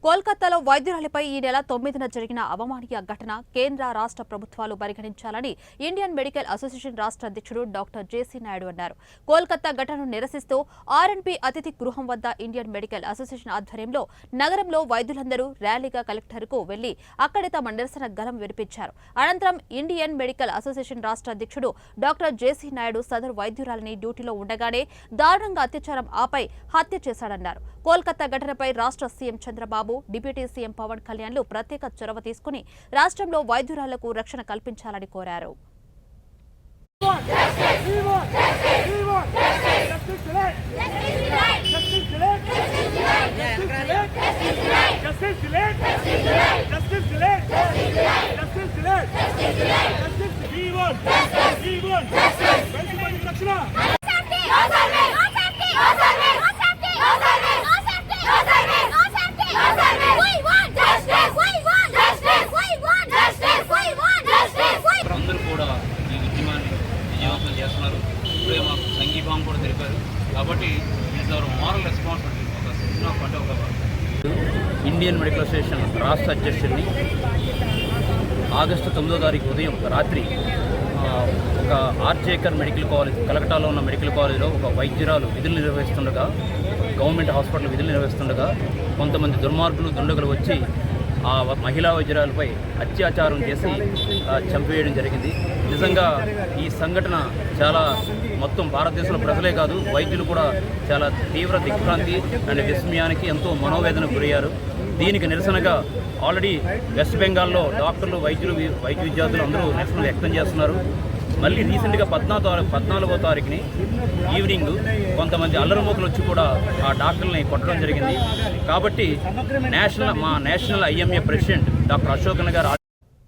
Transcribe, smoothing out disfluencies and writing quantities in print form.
కోల్కతాలో వైద్యురాలిపై ఈ నెల 9న జరిగిన అవమానీయ ఘటన కేంద్ర రాష్ట్ర ప్రభుత్వాలు పరిగణించాలని ఇండియన్ మెడికల్ అసోసియేషన్ రాష్ట్ర అధ్యక్షుడు డాక్టర్ జేసీ నాయుడు అన్నారు. కోల్కతా ఘటనను నిరసిస్తూ ఆర్ఎన్పీ అతిథి గృహం వద్ద ఇండియన్ మెడికల్ అసోసియేషన్ ఆధ్వర్యంలో నగరంలో వైద్యులందరూ ర్యాలీగా కలెక్టర్కు వెళ్లి అక్కడే తమ నిరసన గలం వినిపించారు. అనంతరం ఇండియన్ మెడికల్ అసోసియేషన్ రాష్ట్ర అధ్యక్షుడు డాక్టర్ జేసీ నాయుడు సదరు వైద్యురాలిని డ్యూటీలో ఉండగానే దారుణంగా అత్యాచారం ఆపై హత్య చేశాడన్నారు. కోల్కతా ఘటనపై రాష్ట్ర CM Chandrababu, deputy CM Pawan కళ్యాణ్లు ప్రత్యేక చొరవ తీసుకుని రాష్ట్రంలో వైద్యురాళ్లకు రక్షణ కల్పించాలని కోరారు. అందరూ కూడా ఈ ఉద్యమాన్ని విజయవంతం చేస్తున్నారు. ఇప్పుడే మాకు సంఘీభావం కూడా తెలిపారు. కాబట్టి ఇట్స్ అవర్ మోరల్ రెస్పాన్సిబిలిటీ. ఒక సిస్టమ్ ఆఫ్ అంటే ఒక ఇండియన్ మెడికల్ అసోసియేషన్ రాష్ట్ర అధ్యక్షుడిని ఆగస్టు 9వ తారీఖు ఉదయం రాత్రి ఒక ఆర్జేకర్ మెడికల్ కాలేజ్, కలకటాలో ఉన్న మెడికల్ కాలేజీలో ఒక వైద్యురాలు విధులు నిర్వహిస్తుండగా, గవర్నమెంట్ హాస్పిటల్ విధులు నిర్వహిస్తుండగా కొంతమంది దుర్మార్గులు, దుండగులు వచ్చి ఆ మహిళా వైద్యురాలపై అత్యాచారం చేసి చంపివేయడం జరిగింది. నిజంగా ఈ సంఘటన చాలా మొత్తం భారతదేశంలో ప్రజలే కాదు, వైద్యులు కూడా చాలా తీవ్ర దిగ్భ్రాంతి అండ్ విస్మయానికి ఎంతో మనోవేదనకు గురయ్యారు. దీనికి నిరసనగా ఆల్రెడీ వెస్ట్ బెంగాల్లో డాక్టర్లు, వైద్య విద్యార్థులు అందరూ నిరసన వ్యక్తం చేస్తున్నారు. మళ్ళీ రీసెంట్గా 14వ తారీఖుని ఈవినింగ్ కొంతమంది అల్లరిమూకలు వచ్చి కూడా ఆ డాక్టర్ని కొట్టడం జరిగింది. కాబట్టి మా national IMA president doctor Ashokan గారు